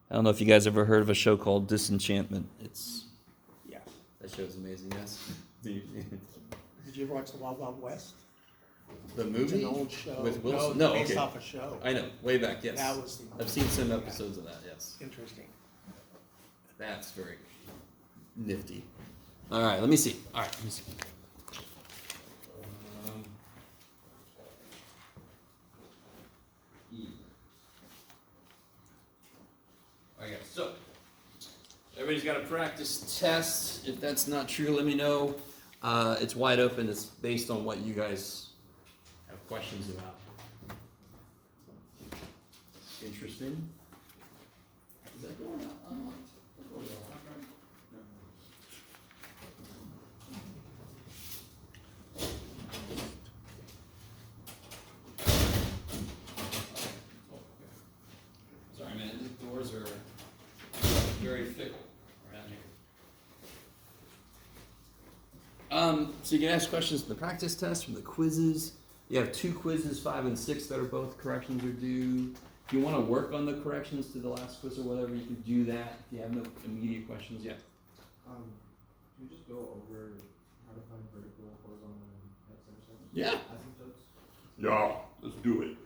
I don't know if you guys ever heard of a show called Disenchantment. Yeah, that show's amazing. Yes. Did you ever watch The Wild Wild West? The It's movie an old show. with Wilson. No, No, based okay. off a show. I know, way back. Yes, That was the I've seen some episodes of that. Yes, interesting. that's very nifty. All right, let me see. All right, let me see. Okay, so everybody's got a practice test. If that's not true, let me know. It's wide open. It's based on what you guys have questions about. Interesting. Is that going on? Sorry, man. The doors are very fickle around here. So you can ask questions from the practice test, from the quizzes. You have 2 quizzes, 5 and 6, that are both corrections are due. If you want to work on the corrections to the last quiz or whatever, you can do that. If you have no immediate questions yet. Can you just go over how to find vertical, horizontal, and x-intercepts? Yeah. Asymptotes? Yeah, let's do it.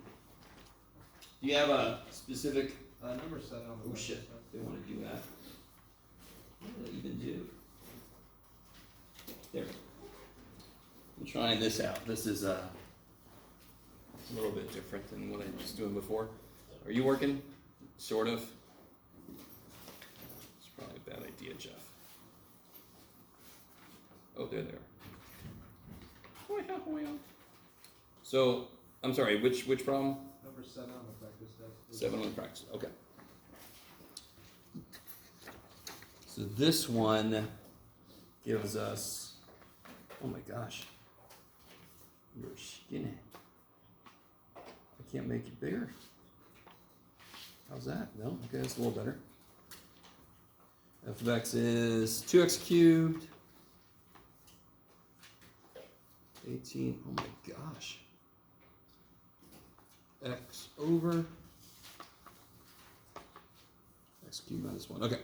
Do you have a specific? Number 7 on the Oh left. shit! They want to do that. What do they even do? There. I'm trying this out. This is a little bit different than what I was doing before. Are you working? Sort of. It's probably a bad idea, Jeff. Oh, there they are. So, I'm sorry. Which problem? Number 7 on the practice test. 7 on the practice. Okay. So this one gives us. Oh my gosh. You're skinny. I can't make it bigger. How's that? No? Okay, that's a little better. F of x is 2x cubed. 18. Oh my gosh. X over x cubed minus 1. Okay.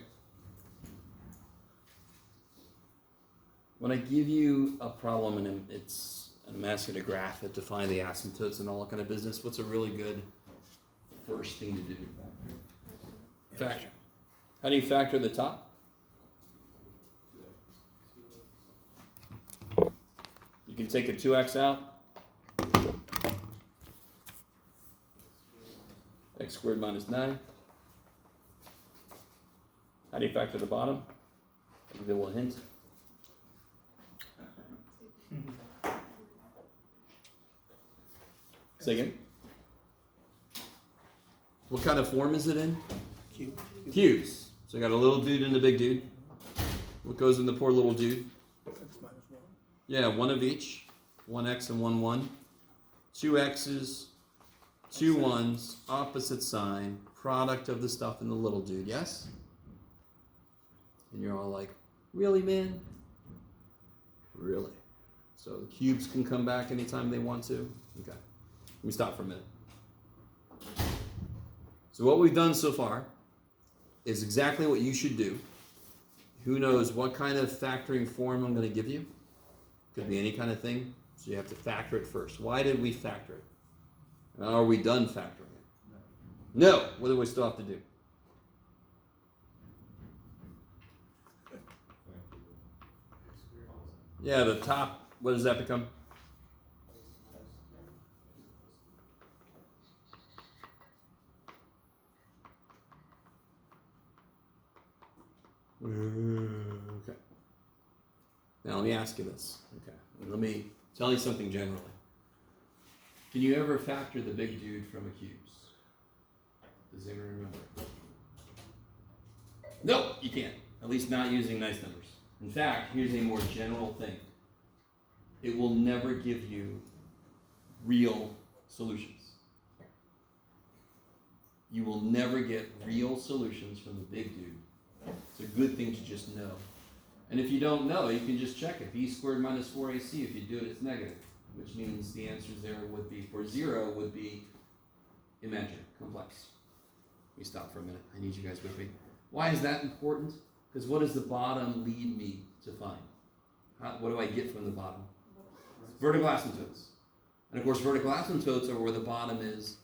When I give you a problem and I'm asking to graph it to find the asymptotes and all that kind of business, what's a really good first thing to do? Factor. How do you factor the top? You can take a 2x out. X squared minus 9. How do you factor the bottom? I'll give you a little hint. Say again? What kind of form is it in? Cube. Cubes. So I got a little dude and a big dude. What goes in the poor little dude? X minus 1. Yeah, 1 of each. 1x and 1, 1. 2 x's, 2 1's, opposite sign, product of the stuff in the little dude, yes? And you're all like, really, man? Really? So the cubes can come back anytime they want to? Okay. Let me stop for a minute. So what we've done so far is exactly what you should do. Who knows what kind of factoring form I'm going to give you? Could be any kind of thing. So you have to factor it first. Why did we factor it? And are we done factoring it? No. What do we still have to do? Yeah, the top, what does that become? Okay. Now let me ask you this. Okay. Let me tell you something generally. Can you ever factor the big dude from a cubes? Does anyone remember? No, you can't. At least not using nice numbers. In fact, here's a more general thing. It will never give you real solutions. You will never get real solutions from the big dude. It's a good thing to just know. And if you don't know, you can just check it. B squared minus 4ac, if you do it, it's negative. Which means the answers there would be, for 0, would be imaginary, complex. me stop for a minute. I need you guys with me. Why is that important? Because what does the bottom lead me to find? What do I get from the bottom? Vertical asymptotes. And of course, vertical asymptotes are where the bottom is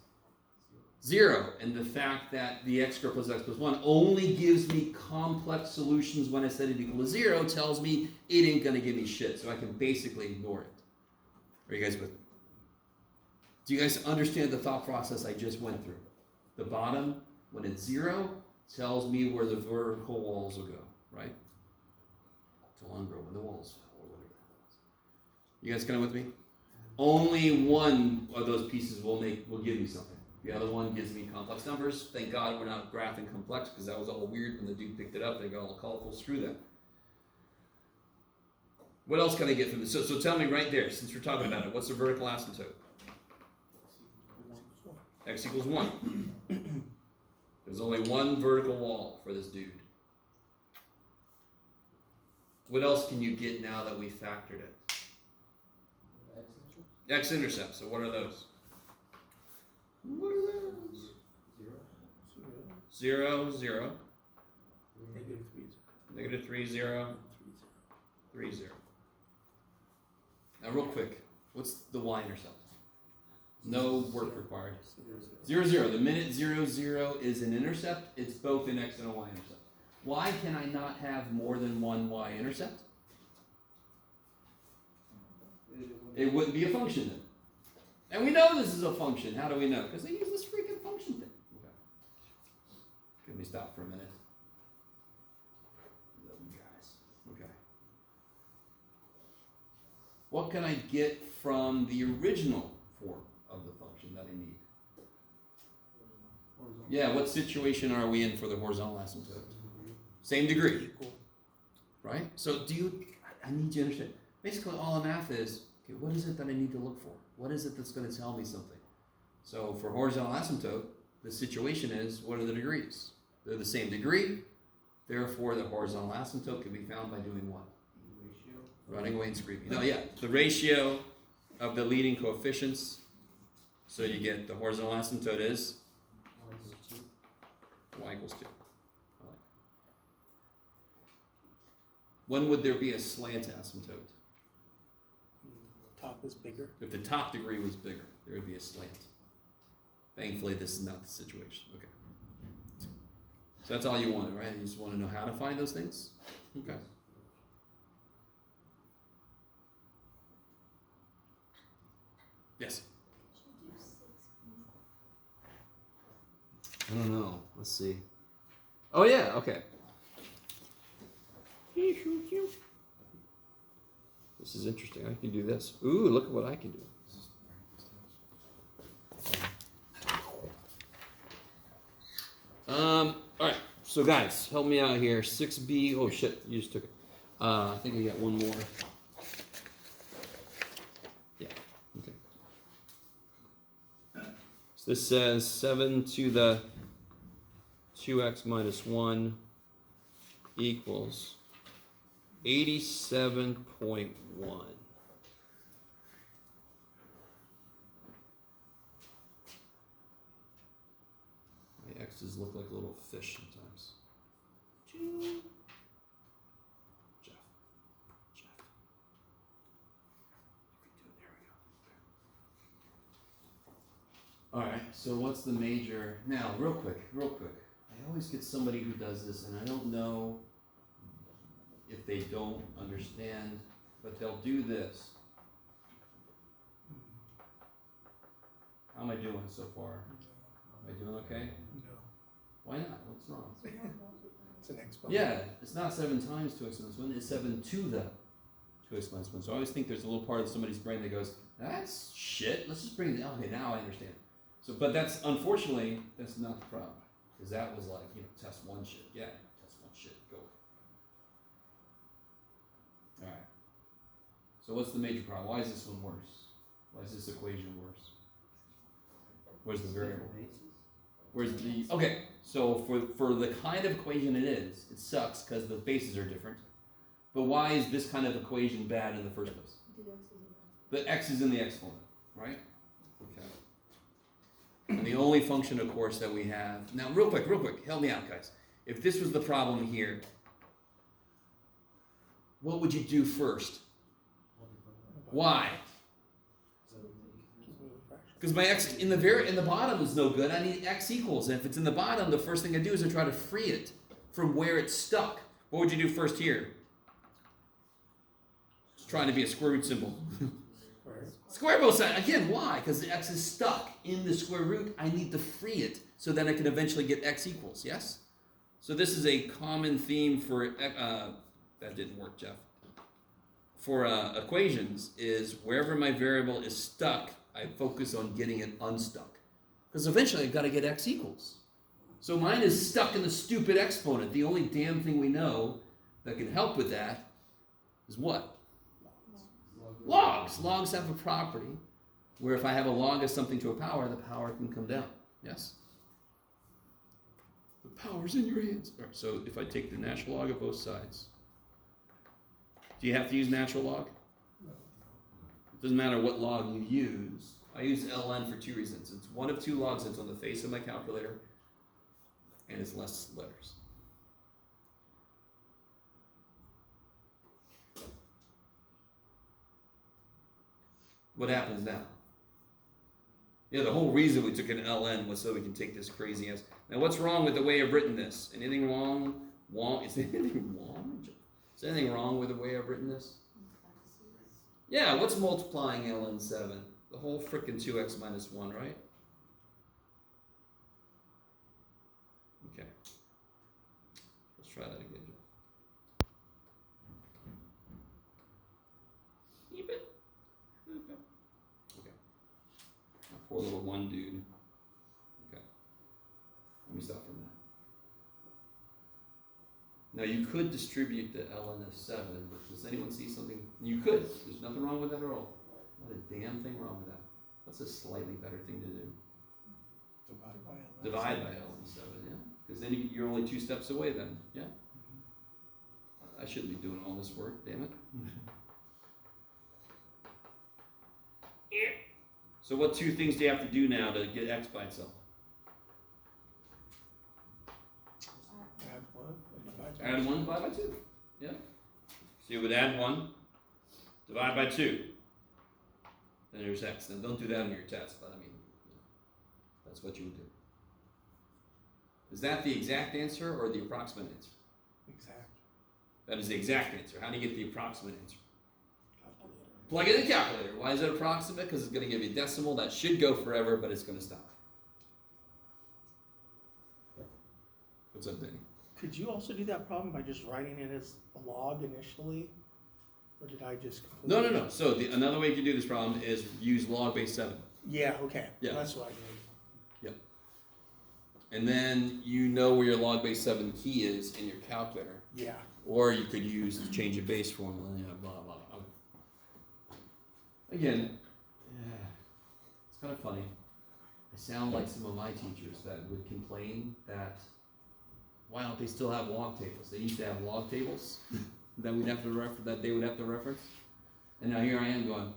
0. And the fact that the x squared plus x plus 1 only gives me complex solutions when I set it equal to 0 tells me it ain't going to give me shit. So I can basically ignore it. Are you guys with me? Do you guys understand the thought process I just went through? The bottom, when it's 0, tells me where the vertical walls will go, right? To grow when the walls fell, or whatever that was. You guys kind of with me? Only one of those pieces will give me something. The other one gives me complex numbers. Thank God we're not graphing complex, because that was all weird when the dude picked it up. They got all colorful. Screw that. What else can I get from this? So tell me right there, since we're talking about it, what's the vertical asymptote? X equals 1. There's only one vertical wall for this dude. What else can you get now that we factored it? X-intercepts. So what are those? What are those? 0, 0. Negative 3, 0. Negative 3, 0. 3, 0. Now real quick, what's the y-intercept? No work required. 0, 0. The minute 0, 0 is an intercept, it's both an x and a y-intercept. Why can I not have more than one y-intercept? It wouldn't be a function then. And we know this is a function. How do we know? Because they use this freaking function thing. Okay. Let me stop for a minute. Love you guys. Okay. What can I get from the original form of the function that I need? Yeah, what situation are we in for the horizontal asymptote? Same degree. Equal. Right? So I need you to understand. Basically all the math is, okay, what is it that I need to look for? What is it that's going to tell me something? So for horizontal asymptote, the situation is, what are the degrees? They're the same degree. Therefore, the horizontal asymptote can be found by doing what? Ratio. Running away and screaming. No, yeah. The ratio of the leading coefficients. So you get the horizontal asymptote is y equals 2. When would there be a slant asymptote? Top is bigger. If the top degree was bigger, there would be a slant. Thankfully, this is not the situation. Okay. So that's all you wanted, right? You just want to know how to find those things? Okay. Yes? I don't know. Let's see. Oh, yeah. Okay. This is interesting. I can do this. Ooh, look at what I can do. All right. So guys, help me out here. 6B. Oh shit, you just took it. I think I got one more. Yeah. Okay. So this says 7 to the 2x minus 1 equals 87.1. My x's look like little fish sometimes. Jeff. There we go. Alright, so what's the major? Now, real quick. I always get somebody who does this, and I don't know if they don't understand, but they'll do this. How am I doing so far? Am I doing okay? No. Why not? What's wrong? It's an exponent. Yeah, it's not 7 times 2x minus 1, it's 7 to the 2x minus 1. So I always think there's a little part of somebody's brain that goes, that's shit, let's just bring it, okay, now I understand. So, but that's, unfortunately, that's not the problem. Because that was like, test 1 shit. Yeah, test 1 shit, go. Alright. So what's the major problem? Why is this one worse? Why is this equation worse? Where's the variable? Where's the, okay, so for the kind of equation it is, it sucks because the bases are different. But why is this kind of equation bad in the first place? The x is in the exponent, right? Okay. And the only function, of course, that we have now, real quick, help me out, guys. If this was the problem here, what would you do first? Why? Because my x in the bottom is no good. I need x equals. And if it's in the bottom, the first thing I do is I try to free it from where it's stuck. What would you do first here? It's trying to be a square root symbol. Square both sides. Again, why? Because the x is stuck in the square root. I need to free it so then I can eventually get x equals. Yes? So this is a common theme for, that didn't work, Jeff. For equations is wherever my variable is stuck, I focus on getting it unstuck. Because eventually I've got to get x equals. So mine is stuck in the stupid exponent. The only damn thing we know that can help with that is what? Logs. Logs have a property where if I have a log of something to a power, the power can come down. Yes? The power's in your hands. All right, so if I take the natural log of both sides, do you have to use natural log? It doesn't matter what log you use. I use ln for two reasons. It's one of two logs that's on the face of my calculator, and it's less letters. What happens now? Yeah, the whole reason we took an ln was so we can take this crazy ass. Now, what's wrong with the way I've written this? Anything wrong? Is there anything wrong? Is there anything wrong with the way I've written this? Yeah, what's multiplying ln 7? The whole frickin' 2x minus 1, right? Okay. Let's try that again, Jeff. Keep it. Okay. My poor little one dude. Okay. Let me stop for a minute. Now you could distribute the ln of 7, but does anyone see something? You could. There's nothing wrong with that at all. Not a damn thing wrong with that. What's a slightly better thing to do? Divide by ln 7, yeah. Because then you're only 2 steps away then, yeah? I shouldn't be doing all this work, damn it. So what 2 things do you have to do now to get x by itself? Add 1, divide by 2. Yeah. So you would add 1, divide by 2. Then there's x. Now don't do that on your test, but I mean, that's what you would do. Is that the exact answer or the approximate answer? Exact. That is the exact answer. How do you get the approximate answer? Calculator. Plug it in the calculator. Why is it approximate? Because it's going to give you a decimal that should go forever, but it's going to stop. What's up, Danny? Could you also do that problem by just writing it as a log initially? Or did I just No. completely... So another way you can do this problem is use log base 7. Yeah, okay. Yeah. That's what I did. Yep. And then you know where your log base 7 key is in your calculator. Yeah. Or you could use the change of base formula, blah, blah, blah. Again, it's kind of funny. I sound like some of my teachers that would complain that why don't they still have log tables? They used to have log tables that we'd have to that they would have to reference. And now here I am going,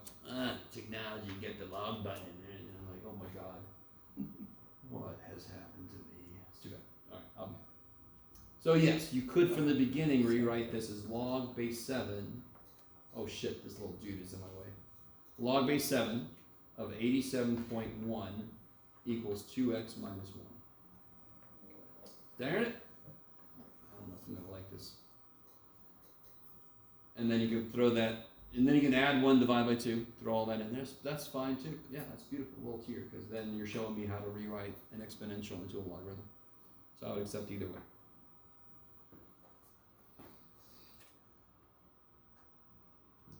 technology, get the log button in there. And I'm like, oh my God, what has happened to me? It's too bad. All right, so yes, you could from the beginning rewrite this as log base 7. Oh shit, this little dude is in my way. Log base 7 of 87.1 equals 2x minus 1. Darn it. I don't know if I'm going to like this. And then you can throw that, and then you can add 1, divide by 2, throw all that in there. That's fine too. Yeah, that's beautiful, a little tier, because then you're showing me how to rewrite an exponential into a logarithm. So I would accept either way.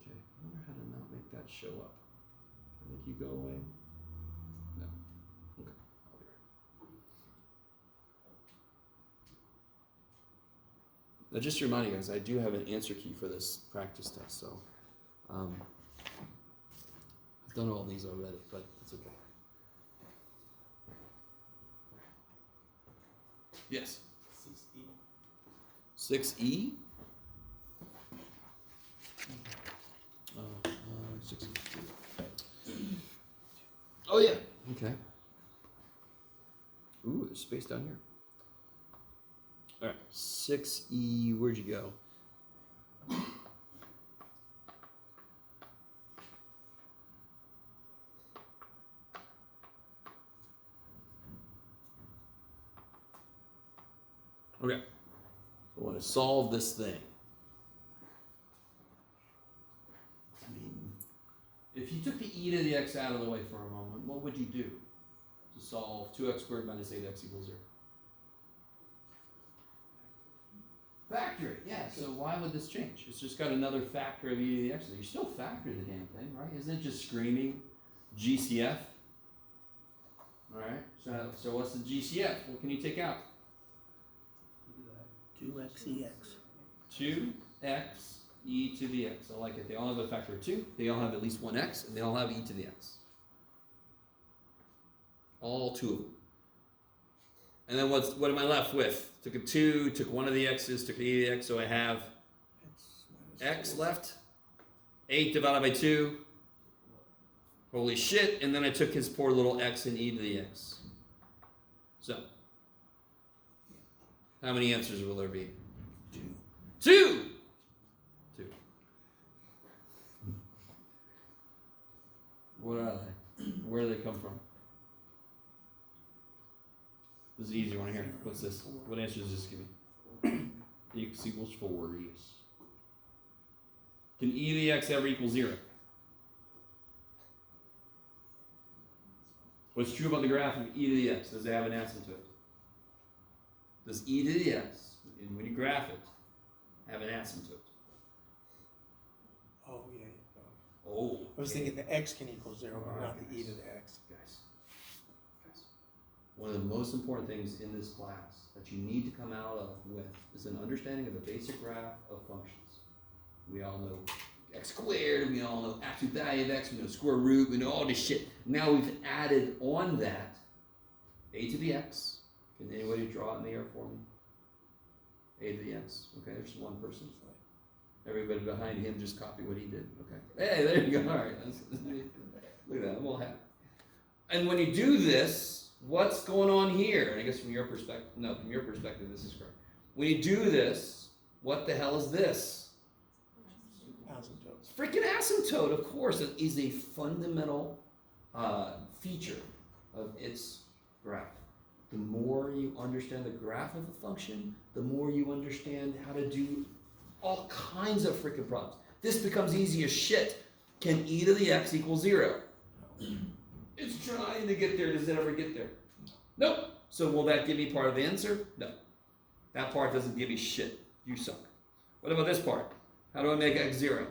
Okay, I wonder how to not make that show up. I think you go away. No. Okay, I'll be right. Now, just to remind you guys, I do have an answer key for this practice test, so I've done all these already, but it's okay. Yes? 6E? 6E? 6E. Oh, yeah. Okay. There's space down here. All right, 6e, where'd you go? Okay, I want to solve this thing. I mean, if you took the e to the x out of the way for a moment, what would you do to solve 2x squared minus 8x equals 0? Factor it, yeah. So why would this change? It's just got another factor of e to the x. You still factor the damn thing, right? Isn't it just screaming GCF? All right. So what's the GCF? What can you take out? 2xex. 2x e to the x. I like it. They all have a factor of 2. They all have at least one x, and they all have e to the x. All 2 of them. And then what am I left with? Took a 2, took one of the x's, took the e to the x, so I have x left. 8 divided by 2. Holy shit. And then I took his poor little x and e to the x. So, how many answers will there be? 2! 2. What are they? Where do they come from? This is an easy one here. What's this? What answer does this give me? X equals 4, yes. Can e to the x ever equal 0? What's true about the graph of e to the x? Does it have an asymptote? Does e to the x, and when you graph it, have an asymptote? Oh, yeah. Oh. I was thinking the x can equal 0, but not the e to the x. Guys. One of the most important things in this class that you need to come out of with is an understanding of the basic graph of functions. We all know x squared, we all know absolute value of x, we know square root, we know all this shit. Now we've added on that a to the x. Can anybody draw it in the air for me? A to the x. Okay, there's one person. Everybody behind him just copy what he did. Okay. Hey, there you go. All right. Look at that. I'm all happy. And when you do this, what's going on here? And I guess from your perspective, this is correct. When you do this, what the hell is this? Asymptote. It's freaking asymptote, of course. It is a fundamental feature of its graph. The more you understand the graph of a function, the more you understand how to do all kinds of freaking problems. This becomes easy as shit. Can e to the x equal 0? It's trying to get there. Does it ever get there? Nope. So will that give me part of the answer? No. That part doesn't give me shit. You suck. What about this part? How do I make x 0?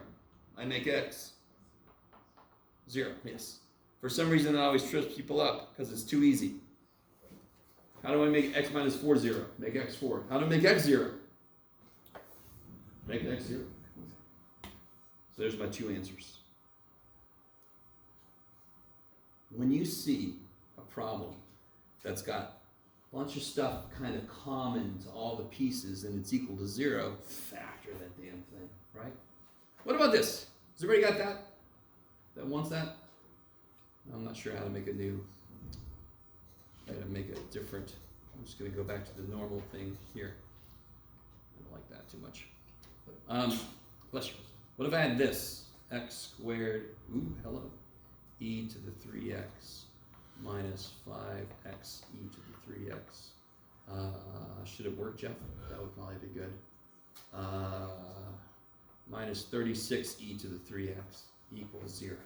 I make x 0. Yes. For some reason, that always trips people up because it's too easy. How do I make x minus 4 0? Make x 4. How do I make x 0? Make x 0. So there's my 2 answers. When you see a problem that's got a bunch of stuff kind of common to all the pieces and it's equal to 0, factor that damn thing, right? What about this? Has everybody got that? That wants that? I'm not sure how to make a new... I gotta make it different. I'm just gonna go back to the normal thing here. I don't like that too much. Bless you. What if I had this? X squared, hello. E to the 3x minus 5x e to the 3x. Should it work, Jeff? That would probably be good. Minus 36 e to the 3x equals 0.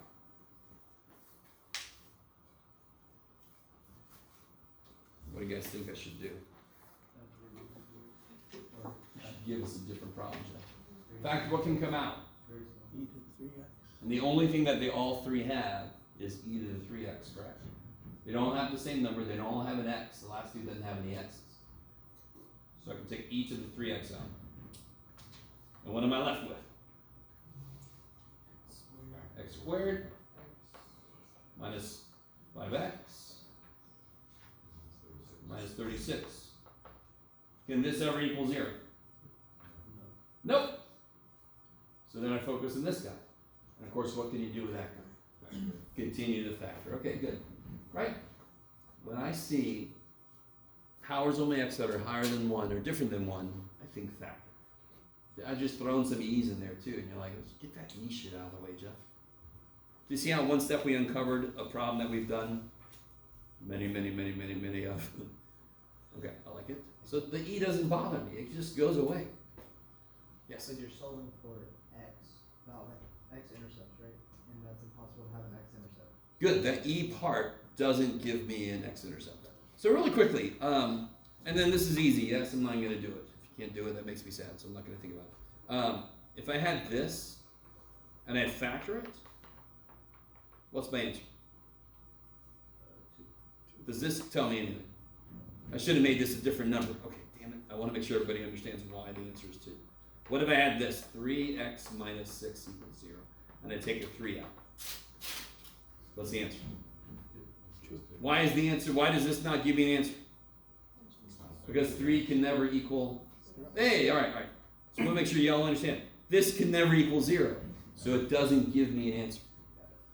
What do you guys think I should do? You should give us a different problem, Jeff. In fact, what can come out? E to the 3x. And the only thing that they all three have is e to the 3x, correct? They don't have the same number, they don't all have an x. The last two doesn't have any x's. So I can take e to the 3x out. And what am I left with? X squared minus 5x minus 36. Can this ever equal 0? Nope. So then I focus on this guy. And of course, what can you do with that guy? Continue to factor. Okay, good. Right? When I see powers on my x that are higher than 1 or different than 1, I think factor. I just thrown some e's in there too, and you're like, get that e shit out of the way, Jeff. Do you see how one step we uncovered a problem that we've done many of? Okay, I like it. So the e doesn't bother me, it just goes away. Yes? So you're solving for x, not like x-intercepts, right? And that's impossible to have an x-intercept. Good, that e part doesn't give me an x-intercept. So really quickly, and then this is easy, yes, I'm not going to do it. If you can't do it, that makes me sad, so I'm not going to think about it. If I had this, and I factor it, what's my answer? Does this tell me anything? I should have made this a different number. Okay, damn it. I want to make sure everybody understands why the answer is 2. What if I had this? 3x minus 6 equals 0. And I take a 3 out. What's the answer? Why is the answer? Why does this not give me an answer? Because 3 can never equal. Hey, all right. So we'll make sure y'all understand. This can never equal 0. So it doesn't give me an answer.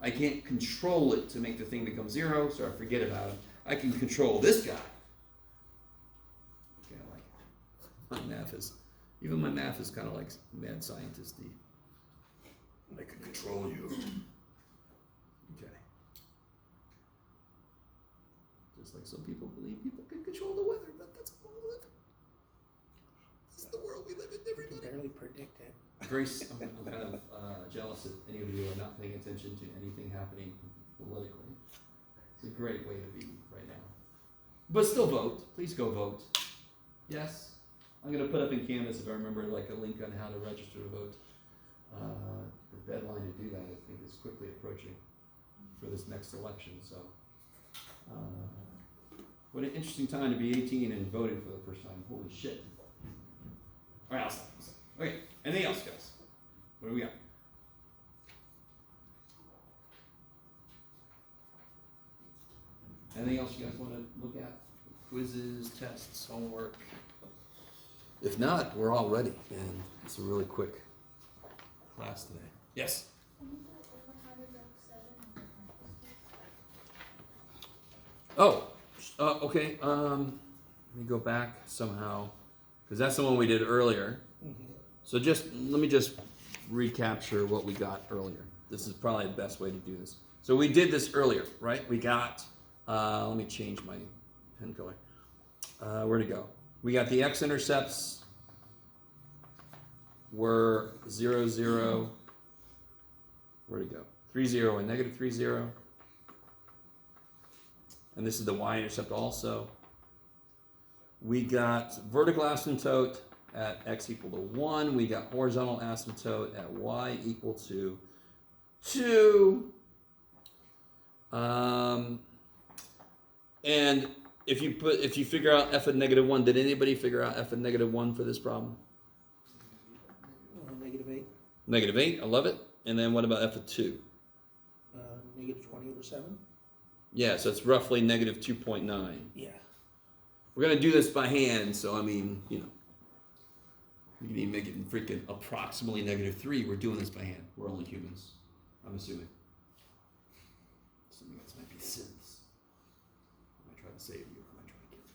I can't control it to make the thing become 0, so I forget about it. I can control this guy. Okay, I like it. My math is kind of like mad scientist-y. I can control you. Okay. Just like some people believe people can control the weather, but that's a whole other. This is the world we live in, You can everybody. barely predict it. Grace, I'm kind of jealous that any of you are not paying attention to anything happening politically. It's a great way to be right now. But still vote. Please go vote. Yes? I'm going to put up in Canvas, if I remember, like a link on how to register to vote. The deadline to do that, I think, is quickly approaching for this next election. So, what an interesting time to be 18 and voting for the first time. Holy shit. All right, I'll stop. Okay, anything else, guys? What do we got? Anything else you guys want to look at? Quizzes, tests, homework? If not, we're all ready, and it's a really quick class today. Yes? Oh, okay. Let me go back somehow, because that's the one we did earlier. So let me just recapture what we got earlier. This is probably the best way to do this. So we did this earlier, right? We got, let me change my pen color. Where'd it go? We got the x-intercepts were 0, 0. Where'd it go? 3, 0 and negative 3, 0. And this is the y-intercept also. We got vertical asymptote at x equal to 1. We got horizontal asymptote at y equal to 2. And if you figure out f of negative 1, did anybody figure out f of negative 1 for this problem? Negative 8. Negative 8, I love it. And then what about f of 2? Negative 20 over 7. Yeah, so it's roughly negative 2.9. Yeah. We're going to do this by hand, so I mean, you can even make it freaking approximately negative 3. We're doing this by hand. We're only humans, I'm assuming. Assuming this might be synths. I might try to save you. I might try to kill you.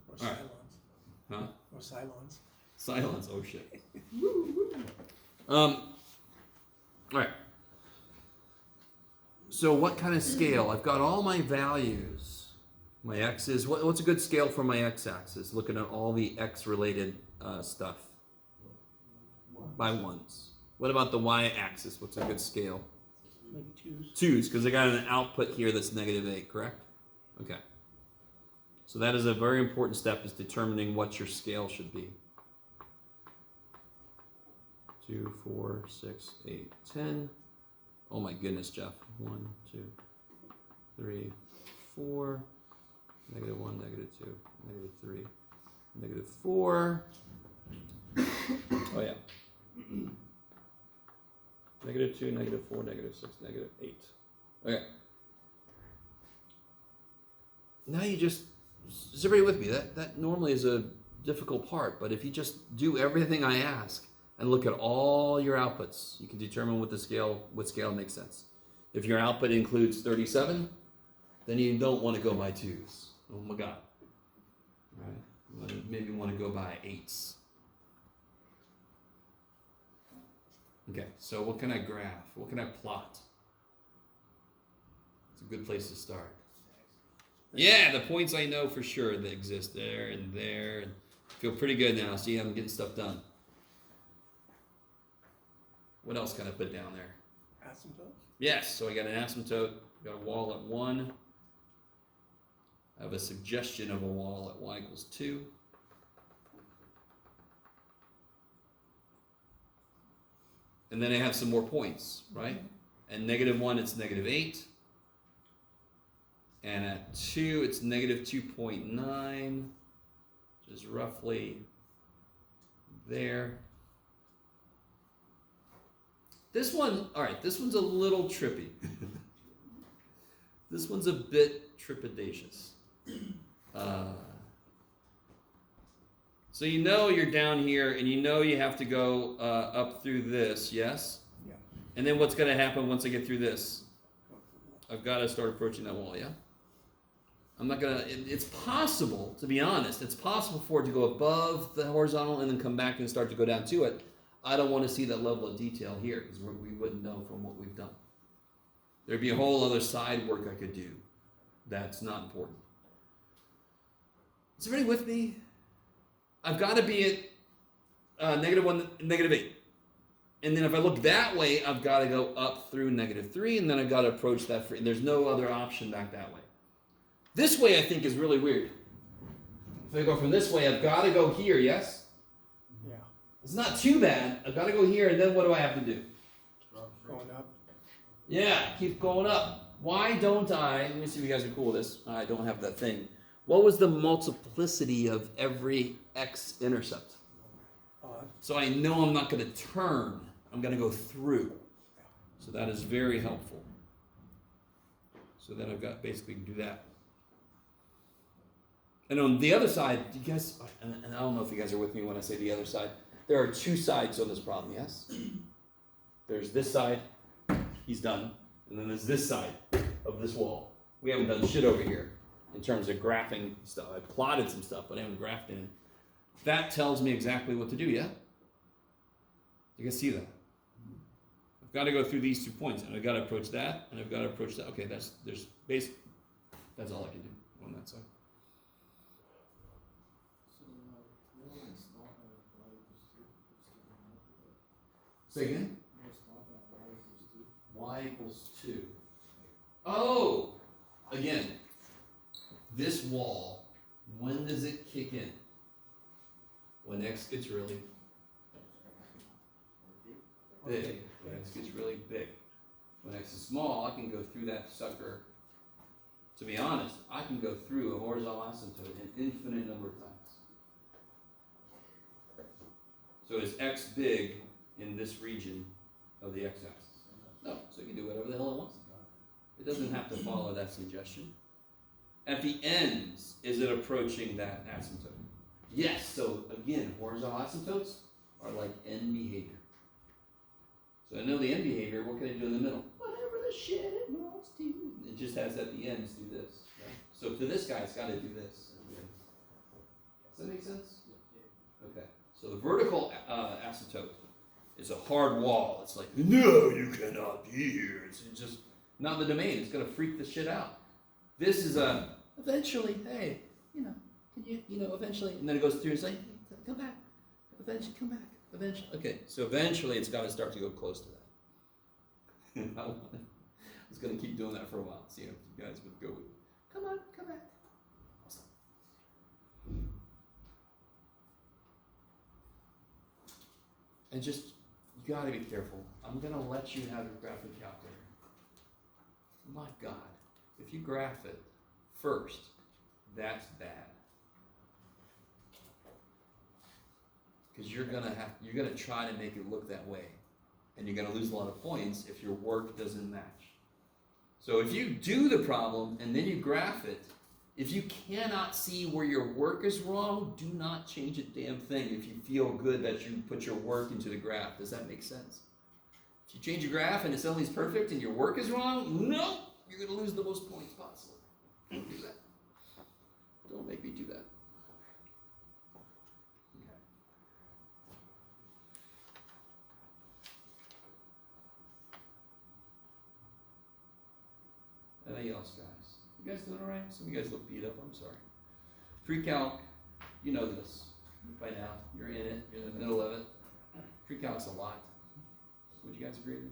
Or All right. Cylons. Huh? Or Cylons. Silence. Oh shit. All right. So what kind of scale? I've got all my values. My x's. What's a good scale for my x-axis? Looking at all the x-related stuff. By ones. What about the y-axis? What's a good scale? Maybe 2s. 2s, because I got an output here that's negative 8, correct? Okay. So that is a very important step, is determining what your scale should be. 2, 4, 6, 8, 10. Oh my goodness, Jeff. 1, 2, 3, 4. Negative 1, negative 2, negative 3, negative 4. Oh yeah. Negative 2, negative 4, negative 6, negative 8. Okay. Now you just, is everybody with me? That normally is a difficult part, but if you just do everything I ask and look at all your outputs, you can determine what scale makes sense. If your output includes 37, then you don't want to go by 2s. Oh my God. Right? Maybe want to go by 8s. Okay, so what can I graph? What can I plot? It's a good place to start. Yeah, the points I know for sure that exist there and there. And feel pretty good now. See, I'm getting stuff done. What else can I put down there? Asymptote? Yes, so I got an asymptote, got a wall at 1. I have a suggestion of a wall at y equals 2. And then I have some more points, right? And -1, it's -8. And at 2, it's -2.9, which is roughly there. This one, all right, this one's a little trippy. This one's a bit trepidatious. So you know you're down here, and you know you have to go up through this, yes? Yeah. And then what's going to happen once I get through this? I've got to start approaching that wall, yeah? I'm not going to, it's possible, to be honest, it's possible for it to go above the horizontal and then come back and start to go down to it. I don't want to see that level of detail here because we wouldn't know from what we've done. There'd be a whole other side work I could do. That's not important. Is everybody with me? I've got to be at -1, -8. And then if I look that way, I've got to go up through -3, and then I've got to approach that free. There's no other option back that way. This way, I think, is really weird. If I go from this way, I've got to go here, yes? Yeah. It's not too bad. I've got to go here, and then what do I have to do? Going up. Yeah, keep going up. Why don't I, let me see if you guys are cool with this. I don't have that thing. What was the multiplicity of every x-intercept? Odd. So I know I'm not going to turn. I'm going to go through. So that is very helpful. So then I've got basically do that. And on the other side, you guys, and I don't know if you guys are with me when I say the other side, there are 2 sides on this problem, yes? There's this side, he's done, and then there's this side of this wall. We haven't done shit over here in terms of graphing stuff. I plotted some stuff, but I haven't graphed it. That tells me exactly what to do, yeah? You guys see that? I've got to go through these 2 points, and I've got to approach that, and I've got to approach that. Okay, that's all I can do on that side. Say again? Y equals 2. Oh! Again, this wall, when does it kick in? When x gets really big. When x gets really big. When x is small, I can go through that sucker. To be honest, I can go through a horizontal asymptote an infinite number of times. So is x big in this region of the x-axis? No, so it can do whatever the hell it wants. It doesn't have to follow that suggestion. At the ends, is it approaching that asymptote? Yes, so again, horizontal asymptotes are like end behavior. So I know the end behavior, what can I do in the middle? Whatever the shit it wants to. It just has at the ends do this. Right? So to this guy, it's got to do this. Does that make sense? Okay, so the vertical asymptote is a hard wall. It's like, no, you cannot be here. It's just not in the domain. It's going to freak the shit out. This is a, eventually, hey, can you, eventually, and then it goes through and say, hey, come back. Eventually, come back. Eventually. Okay, so eventually it's got to start to go close to that. I was going to keep doing that for a while, see if you guys would go with, come on, come back. And just, you got to be careful. I'm going to let you have your graphing calculator. My God, if you graph it first, that's bad. Because you're gonna try to make it look that way, and you're gonna lose a lot of points if your work doesn't match. So if you do the problem and then you graph it, if you cannot see where your work is wrong, do not change a damn thing if you feel good that you put your work into the graph. Does that make sense? If you change your graph and it suddenly is perfect and your work is wrong, no, you're going to lose the most points possible. Don't do that. Don't make me do that. Anybody else, guys? You guys doing alright? Some of you guys look beat up, I'm sorry. Pre-calc, you know this by now. You're in it, you're in the middle of it. Pre-calc's a lot. Would you guys agree with me?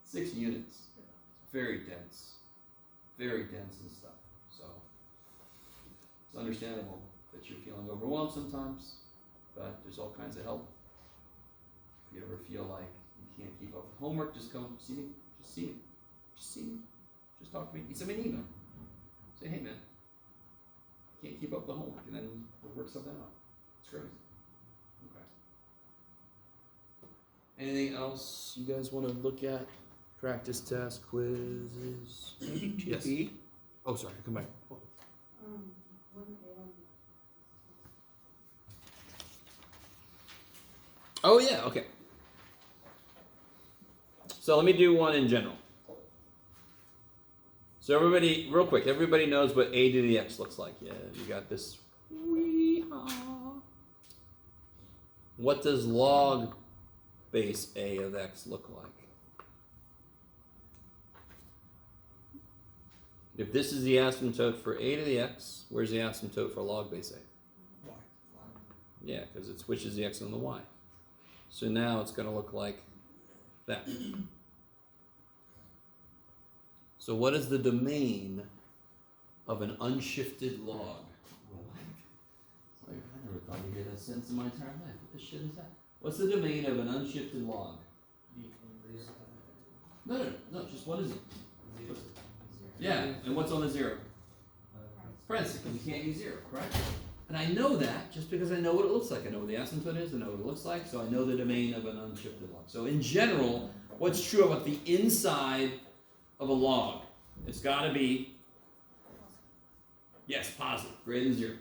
6 units. It's very dense. Very dense and stuff. So, it's understandable that you're feeling overwhelmed sometimes, but there's all kinds of help. If you ever feel like you can't keep up with homework, just come see me. Just see me. Just see me. Just talk to me. Send me an email. Say, hey man, I can't keep up with the homework, and then we'll work something out. It's great. Okay. Anything else you guys want to look at? Practice test, quizzes? Maybe Yes. 2B? Oh, sorry. Come back. Oh yeah. Okay. So let me do one in general. So everybody, real quick, everybody knows what a to the x looks like. Yeah, you got this. Wee-haw. What does log base a of x look like? If this is the asymptote for a to the x, where's the asymptote for log base a? Why? Yeah, because it switches the x and the y. So now it's going to look like that. So what is the domain of an unshifted log? What? I never thought you'd hear that sentence in my entire life. What the shit is that? What's the domain of an unshifted log? No, just what is it? Yeah, and what's on the zero? Parentheses, because you can't use zero, correct? And I know that just because I know what it looks like. I know what the asymptote is, I know what it looks like, so I know the domain of an unshifted log. So in general, what's true about the inside of a log? It's got to be, yes, positive, greater than zero.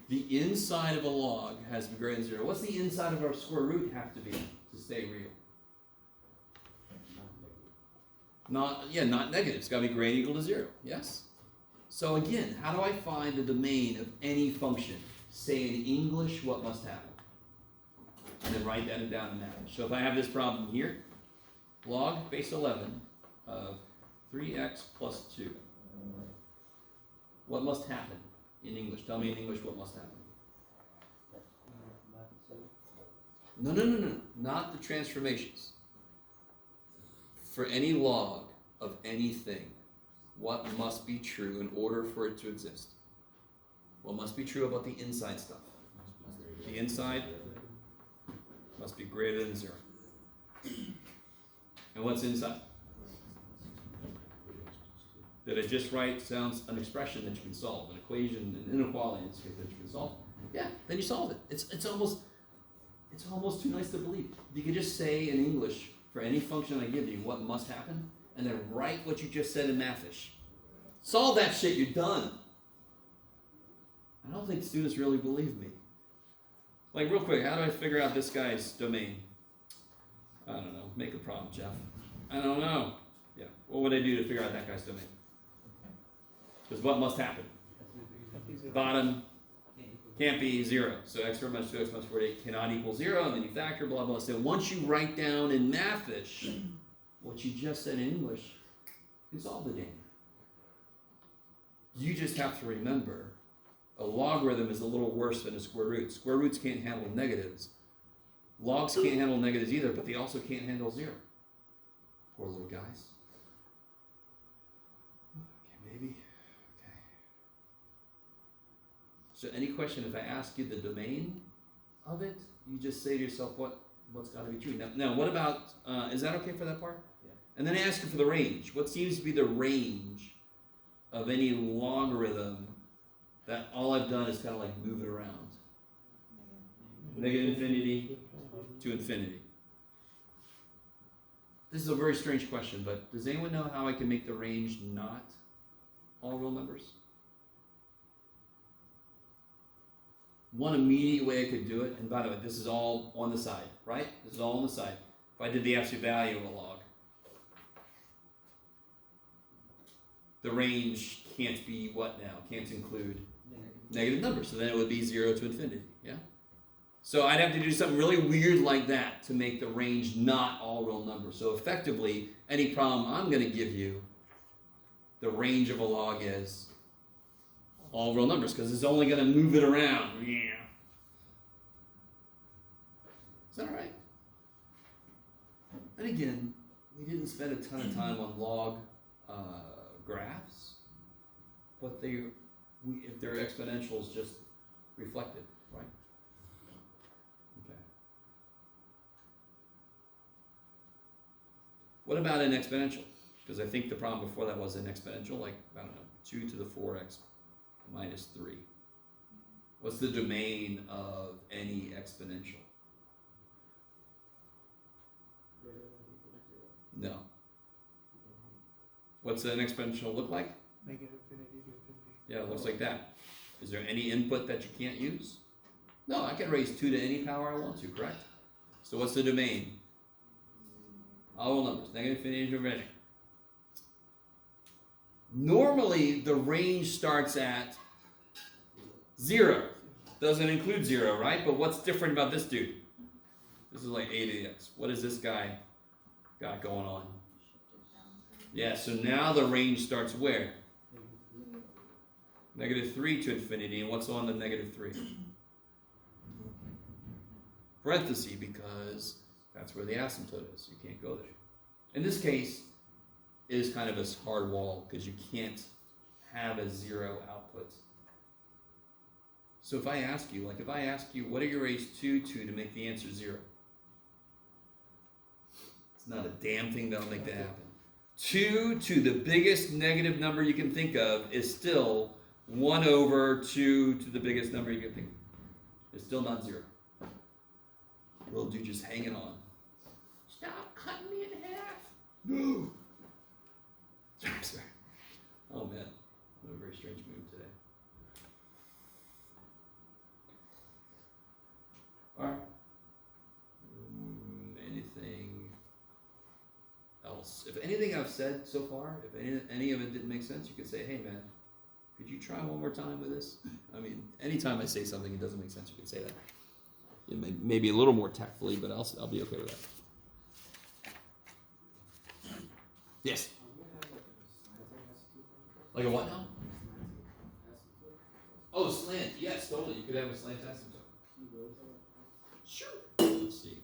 The inside of a log has to be greater than zero. What's the inside of our square root have to be to stay real? Not negative. It's got to be greater than or equal to zero. Yes? So again, how do I find the domain of any function? Say in English what must happen. And then write that down in math. So if I have this problem here, log base 11 of 3x plus 2. What must happen in English? Tell me in English what must happen. No. Not the transformations. For any log of anything, what must be true in order for it to exist? What must be true about the inside stuff? The inside must be greater than 0. And what's inside? Did I just write sounds an expression that you can solve, an equation, an inequality in this case that you can solve? Yeah, then you solve it. It's almost too nice to believe. You could just say in English for any function I give you what must happen, and then write what you just said in Mathish. Solve that shit, you're done. I don't think students really believe me. Like, real quick, how do I figure out this guy's domain? I don't know. Make a problem, Jeff. I don't know. Yeah. What would I do to figure out that guy's domain? Because what must happen? Bottom can't be 0. So x squared minus 2x minus 48 cannot equal 0, and then you factor, blah, blah. So once you write down in Mathish what you just said in English, you solve the game. You just have to remember a logarithm is a little worse than a square root. Square roots can't handle negatives. Logs can't handle negatives either, but they also can't handle 0. Poor little guys. Okay, maybe. Okay. So any question, if I ask you the domain of it, you just say to yourself, what's got to be true? Now what about, is that okay for that part? Yeah. And then I ask you for the range. What seems to be the range of any logarithm that all I've done is kind of like move it around? Negative infinity to infinity. This is a very strange question, but does anyone know how I can make the range not all real numbers? One immediate way I could do it, and by the way, this is all on the side, right? This is all on the side. If I did the absolute value of a log, the range can't be what now? Can't include negative numbers. So then it would be 0 to infinity, yeah? So I'd have to do something really weird like that to make the range not all real numbers. So effectively, any problem I'm going to give you, the range of a log is all real numbers because it's only going to move it around. Yeah. Is that all right? And again, we didn't spend a ton of time on log graphs, but if they're exponentials, just reflected, right? Okay. What about an exponential? Because I think the problem before that was an exponential, like, I don't know, 2 to the 4x minus 3. What's the domain of any exponential? Greater than or equal to 0. No. What's an exponential look like? Negative infinity to infinity. Yeah, it looks like that. Is there any input that you can't use? No, I can raise 2 to any power I want to, correct? So what's the domain? All real numbers, negative infinity to infinity. Normally, the range starts at 0. Doesn't include 0, right? But what's different about this dude? This is like a to the x. What is this guy got going on? Yeah, so now the range starts where? Negative 3 to infinity. And what's on the negative 3? Parenthesis, because that's where the asymptote is. You can't go there. In this case, it is kind of a hard wall because you can't have a 0 output. So if I ask you, what do you raise 2 to make the answer 0? It's not a damn thing that'll make that happen. 2 to the biggest negative number you can think of is still 1 over 2 to the biggest number you can think of. It's still not 0. Little dude just hanging on. Stop cutting me in half. No. Sorry. Oh man, what a very strange move today. Alright. Anything else? If anything I've said so far, if any of it didn't make sense, you could say, hey man, could you try one more time with this? I mean, anytime I say something it doesn't make sense, you can say that. Maybe a little more tactfully, but I'll be okay with that. Yes? Like a what now? Oh, slant. Yes, totally. You could have a slant asymptote. Sure. Let's see.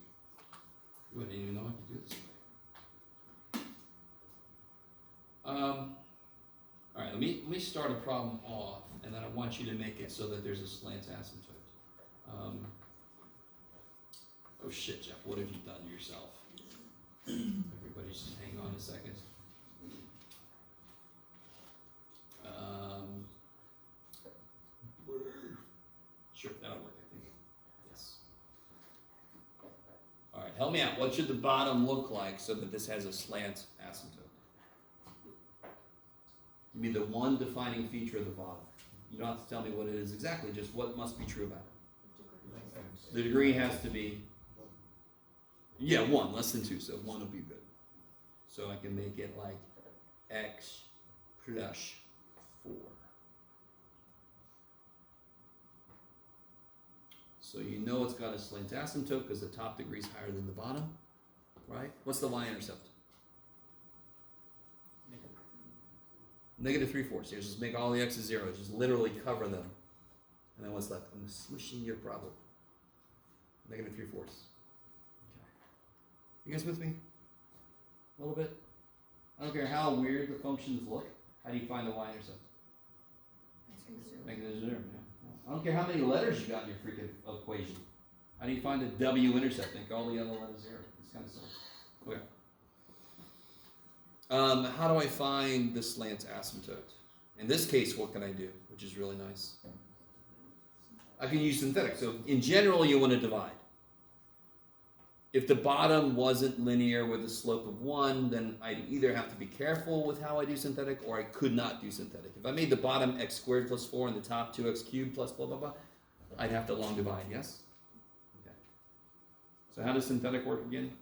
I didn't even know I could do this way. All right. Let me start a problem off, and then I want you to make it so that there's a slant asymptote. Oh shit, Jeff. What have you done to yourself? Everybody, just hang on a second. Sure, that'll work, I think. Yes. All right, help me out. What should the bottom look like so that this has a slant asymptote? Give me the one defining feature of the bottom. You don't have to tell me what it is exactly, just what must be true about it. The degree has to be, 1, less than 2, so 1 will be good. So I can make it like x plus 4. So you know it's got a slant asymptote because the top degree is higher than the bottom, right? What's the y-intercept? Negative 3/4. So just make all the x's 0. Just literally cover them. And then what's left? I'm smishing your problem. Negative 3/4. Okay. You guys with me? A little bit? I don't care how weird the functions look. How do you find the y-intercept? Negative 0, yeah. I don't care how many letters you got in your freaking equation. How do you find a w-intercept? Make all the other letters 0. It's kind of silly. Okay. How do I find the slant asymptote? In this case, what can I do? Which is really nice. I can use synthetic. So in general, you want to divide. If the bottom wasn't linear with a slope of 1, then I'd either have to be careful with how I do synthetic, or I could not do synthetic. If I made the bottom x squared plus 4 and the top 2x cubed plus blah, blah, blah, I'd have to long divide, yes? Okay. So how does synthetic work again?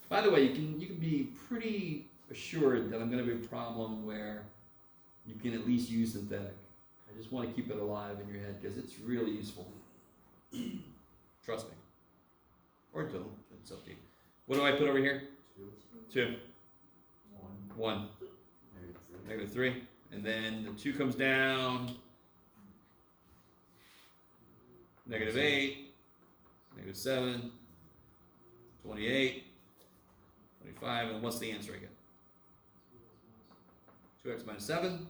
By the way, you can be pretty assured that I'm going to be a problem where you can at least use synthetic. I just want to keep it alive in your head because it's really useful. Trust me. Or don't. It's up to you. What do I put over here? 2, 2. 1, 1. -3. -3. And then the 2 comes down. -8. -7. 28. 25. And what's the answer again? 2x minus 7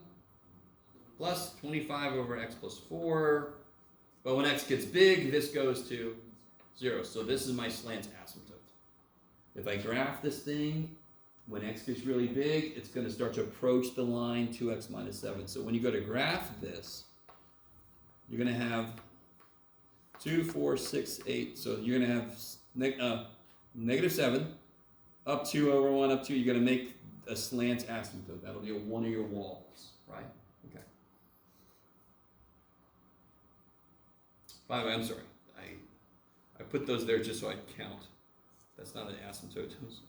plus 25 over x plus 4. But when x gets big, this goes to 0. So this is my slant asymptote. If I graph this thing, when x gets really big, it's going to start to approach the line 2x minus 7. So when you go to graph this, you're going to have 2, 4, 6, 8. So you're going to have -7, up 2 over 1, up 2. You're going to make a slant asymptote. That'll be one of your walls, right? Okay. By the way, I'm sorry. I put those there just so I count. That's not an asymptote. Okay.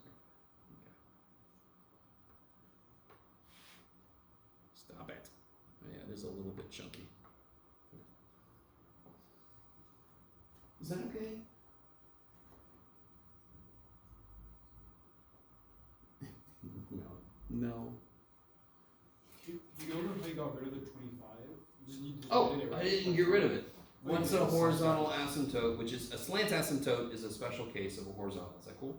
Stop it. Yeah, it is a little bit chunky. Is that okay? No. You go over how you got rid of the 25? You just need to Oh, edit it, I right? didn't get rid of it. Wait, What's it's a a horizontal asymptote, which is a slant asymptote, is a special case of a horizontal. Is that cool?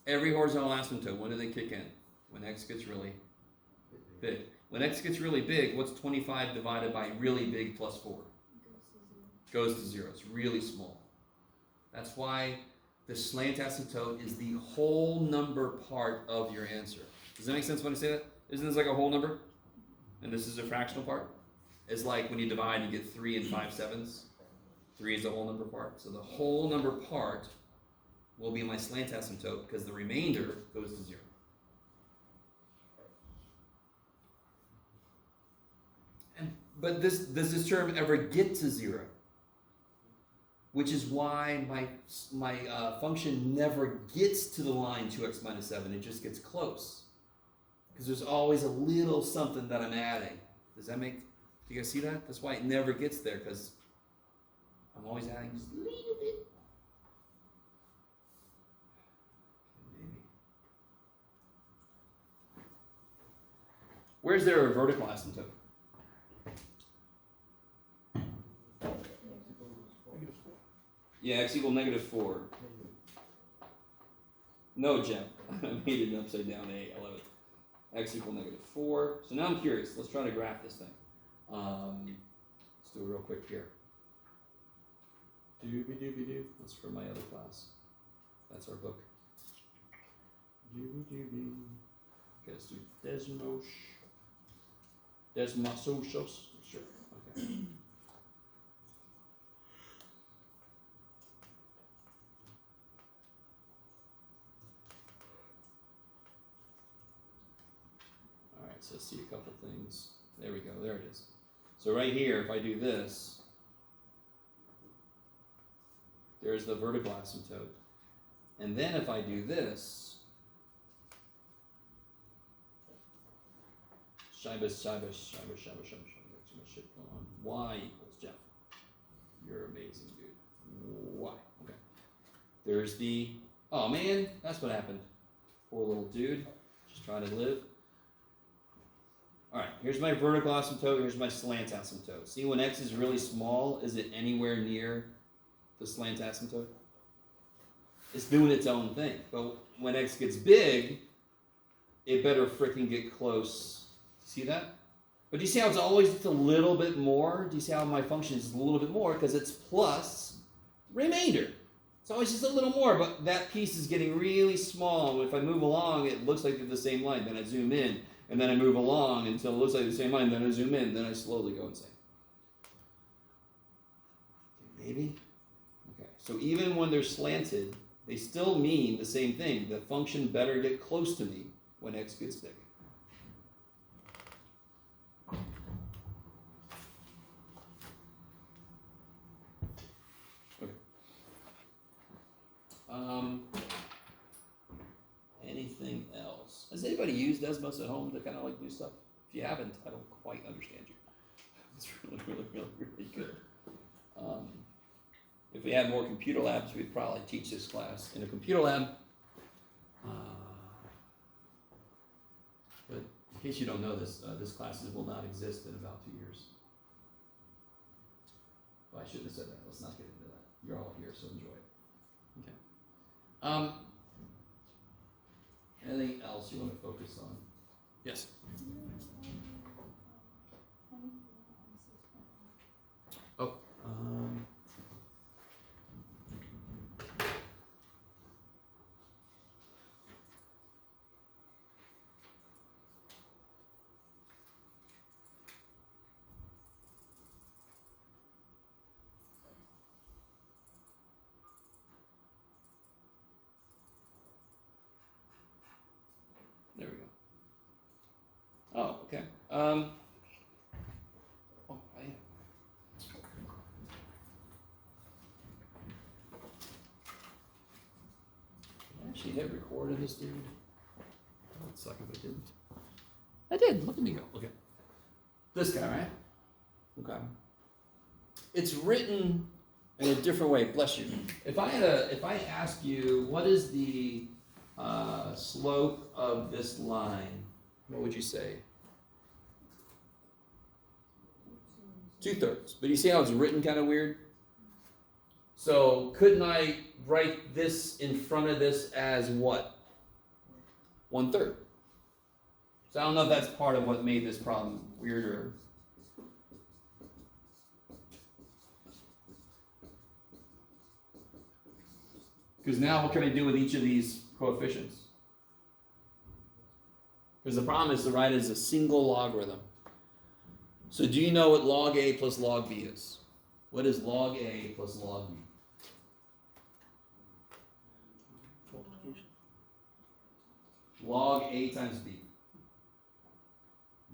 Every horizontal asymptote, when do they kick in? When x gets really big. When x gets really big, what's 25 divided by really big plus 4? Goes to 0. It's really small. That's why the slant asymptote is the whole number part of your answer. Does that make sense when I say that? Isn't this like a whole number? And this is a fractional part? It's like when you divide, you get 3 and 5/7. 3 is the whole number part. So the whole number part will be my slant asymptote because the remainder goes to 0. But does this term ever get to 0? Which is why my function never gets to the line 2x minus 7. It just gets close. Because there's always a little something that I'm adding. Does that make... Do you guys see that? That's why it never gets there, because I'm always adding just a little bit. Maybe. Where's there a vertical asymptote? Yeah, x equal -4. No, Jeff. I made it an upside down A. I love it. X equal -4. So now I'm curious. Let's try to graph this thing. Let's do it real quick here. Doobie-doobie-doo. That's for my other class. That's our book. Doobie-doobie. Okay, let's do Desmosocios. Sure. Okay. So see a couple things. There we go. There it is. So right here, if I do this, there's the vertical asymptote. And then if I do this, Shibas, too much shit going on. Y equals Jeff. You're amazing, dude. Y. Okay. There's the, oh man, that's what happened. Poor little dude, just trying to live. All right, here's my vertical asymptote, here's my slant asymptote. See, when x is really small, is it anywhere near the slant asymptote? It's doing its own thing. But when x gets big, it better freaking get close. See that? But do you see how it's always just a little bit more? Do you see how my function is a little bit more? Because it's plus remainder. It's always just a little more, but that piece is getting really small. If I move along, it looks like they're the same line. Then I zoom in. And then I move along until it looks like the same line, then I zoom in, then I slowly go insane. Okay, maybe? Okay, so even when they're slanted, they still mean the same thing. The function better get close to me when x gets big. Okay. Anything else? Has anybody used Desmos at home to kind of like do stuff? If you haven't, I don't quite understand you. It's really, really, really, really good. If we had more computer labs, we'd probably teach this class in a computer lab. But in case you don't know this, this class will not exist in about 2 years. Well, I shouldn't have said that. Let's not get into that. You're all here, so enjoy it. Okay. Anything else you want to focus on? Yes. Oh. There we go. Oh, okay. Oh, I actually hit record in this dude. That would suck if I didn't. I did. Look at me go. Okay. This guy, right? Okay. It's written in a different way. Bless you. If I ask you what is the slope of this line, what would you say? 2/3. But you see how it's written kind of weird? So couldn't I write this in front of this as what? 1/3. So I don't know if that's part of what made this problem weirder. Because now what can I do with each of these coefficients? Because the problem is to write it as a single logarithm. So do you know what log A plus log B is? What is log A plus log B? Multiplication. Log A times B.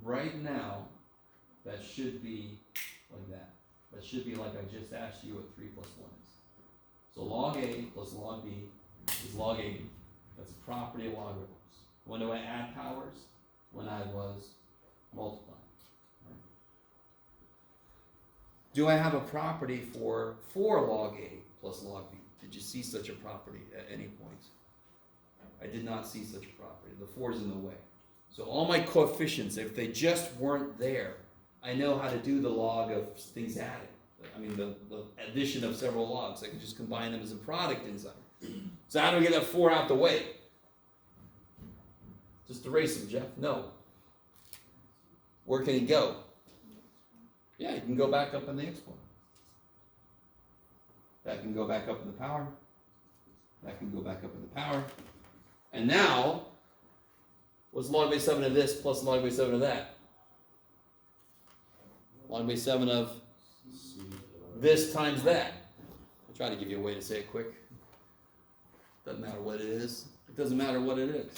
Right now, that should be like that. That should be like I just asked you what 3 plus 1 is. So log A plus log B is log AB. That's a property of logarithms. When do I add powers? When I was multiplying. Right? Do I have a property for 4 log A plus log B? Did you see such a property at any point? I did not see such a property. The 4 is in the way. So all my coefficients, if they just weren't there, I know how to do the log of things added. I mean, the addition of several logs. I can just combine them as a product inside. So how do we get that 4 out the way? Just erase them, Jeff? No. Where can he go? Yeah, he can go back up in the exponent. That can go back up in the power. That can go back up in the power. And now, what's log base 7 of this plus log base 7 of that? Log base 7 of this times that. I'll try to give you a way to say it quick. Doesn't matter what it is. It doesn't matter what it is.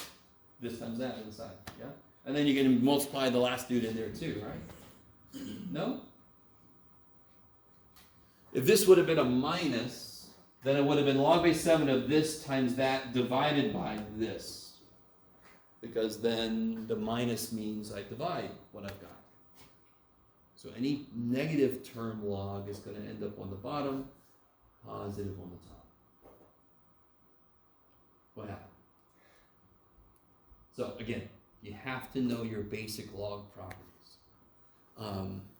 This times that inside, yeah? And then you can multiply the last dude in there too, right? No? If this would have been a minus, then it would have been log base 7 of this times that divided by this. Because then the minus means I divide what I've got. So any negative term log is going to end up on the bottom, positive on the top. What happened? So again, you have to know your basic log properties.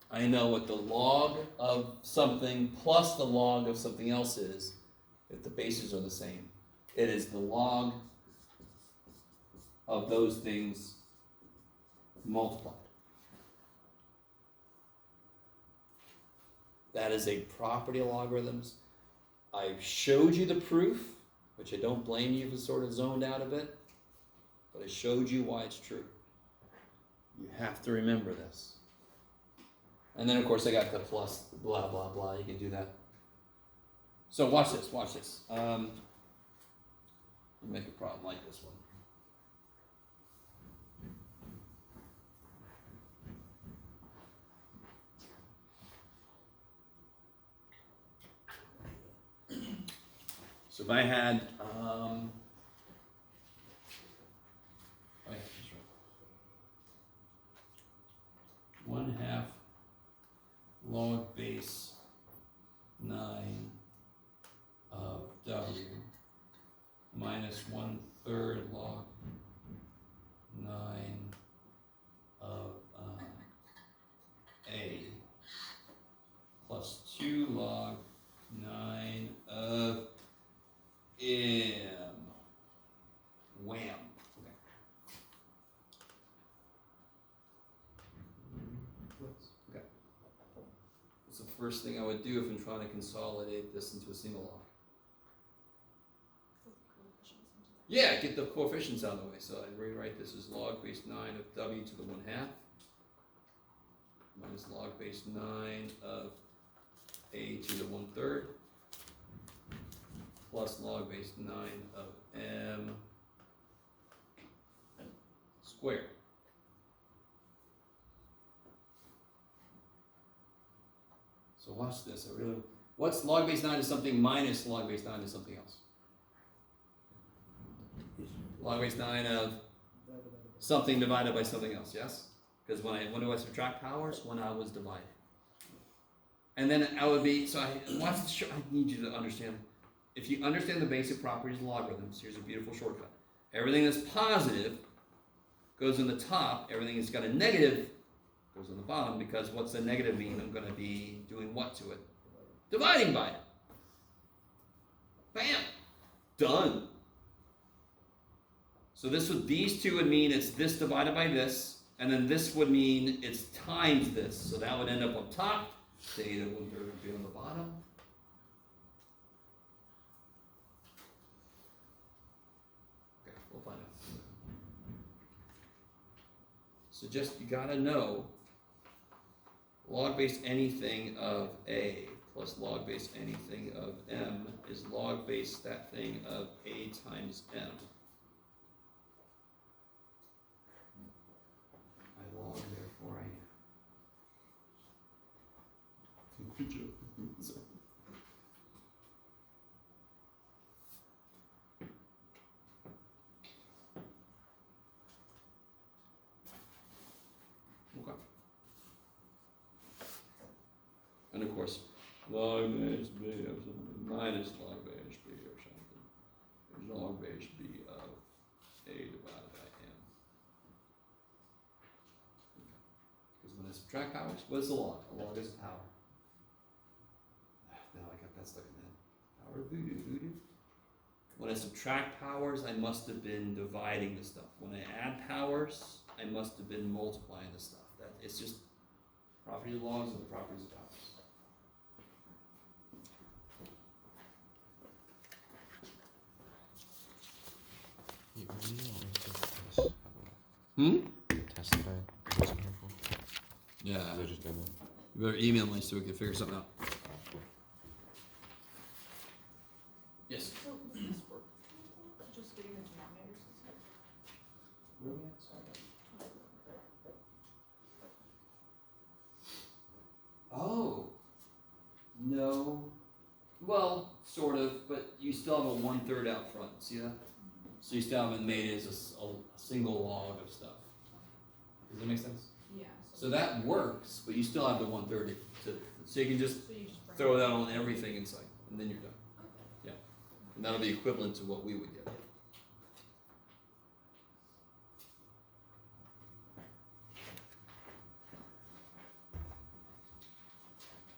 I know what the log of something plus the log of something else is if the bases are the same. It is the log of those things multiplied. That is a property of logarithms. I showed you the proof, which I don't blame you for sort of zoned out a bit, but I showed you why it's true. You have to remember this. And then of course I got the plus blah blah blah, you can do that. So watch this. Let me make a problem like this one. So if I had, that's right. 1/2 log base 9 minus 1/3 log 9 of A plus 2 log 9 of M. Wham. Okay. Okay. What's the first thing I would do if I'm trying to consolidate this into a single log? Yeah, get the coefficients out of the way. So I rewrite this as log base 9 of W to the 1/2 minus log base 9 of A to the 1/3 plus log base 9 of M squared. So watch this. What's log base 9 is something minus log base 9 is something else. Log base 9 of something divided by something else, yes? Because when do I subtract powers? When I was divided. And then I would be, so I watch the show, I need you to understand. If you understand the basic properties of logarithms, here's a beautiful shortcut. Everything that's positive goes in the top, everything that's got a negative goes on the bottom, because what's the negative mean? I'm going to be doing what to it? Dividing by it. Bam! Done. So these two would mean it's this divided by this, and then this would mean it's times this. So that would end up on top, theta 1/3 would be on the bottom. Okay, we'll find out. So just, you gotta know, log base anything of A plus log base anything of M is log base that thing of A times M. I log, therefore I. Good job. Okay. And of course, log base B of something minus log base B or something is log base B of A divided by M. Because when I subtract powers, what is a log? A log is a power. Now I got that stuck in the head. Power of voodoo. When I subtract powers, I must have been dividing the stuff. When I add powers, I must have been multiplying the stuff. It's just property of logs and the properties of powers. Test that I wasn't here for. Yeah. I just did that. You better email me so we can figure something out. Yes. So, does this work? Just getting the denominators and stuff? Oh. No. Well, sort of, but you still have a 1/3 out front. See that? So you still haven't made it as a single log of stuff. Does that make sense? Yeah. So that works, but you still have the 1/3 so you can just So you just bring throw it. that on everything inside, and then you're done. Yeah. And that'll be equivalent to what we would get.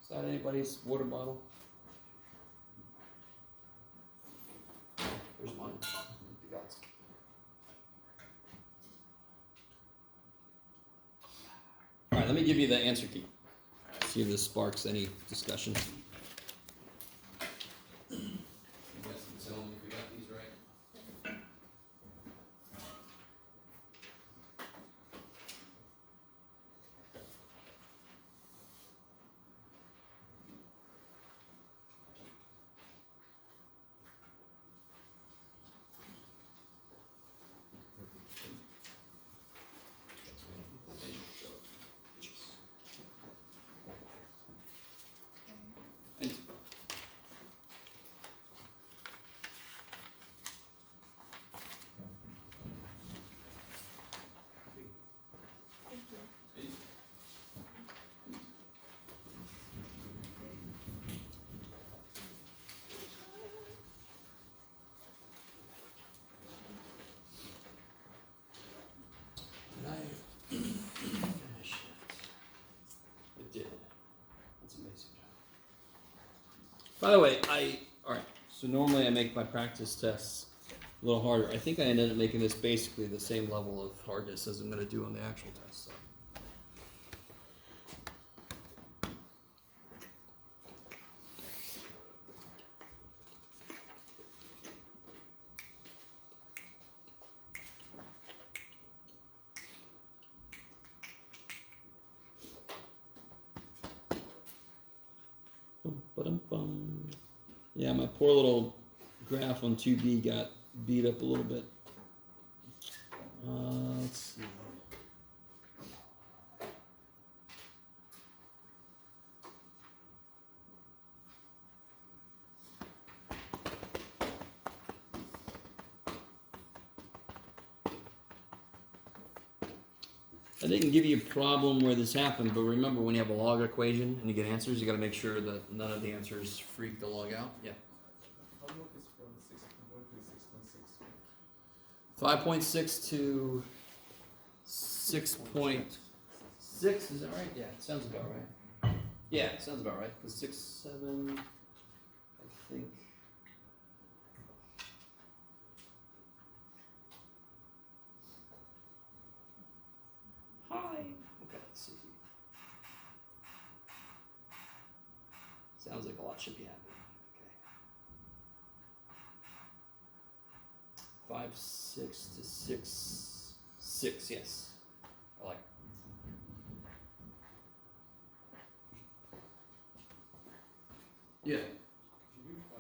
Is that anybody's water bottle? There's mine. You got some. All right, let me give you the answer key. See if this sparks any discussion. You guys can tell me if we got these right. By the way, alright, so normally I make my practice tests a little harder. I think I ended up making this basically the same level of hardness as I'm gonna do on the actual test, so. Ba-dum-bum. Yeah, my poor little graph on 2B got beat up a little bit. Let's see. I didn't give you a problem where this happened, but remember when you have a log equation and you get answers, you gotta make sure that none of the answers freak the log out. Yeah. How long is from 6.1 to 6.6? 5.6 to 6.6, is that right? Yeah, it sounds about right. Yeah, it sounds about right, because 6, 7, I think. Hi. Okay, let's see. Sounds like a lot should be happening. Okay. 5, 6 to 6, 6, yes. I like it. Yeah. Could you do 5C?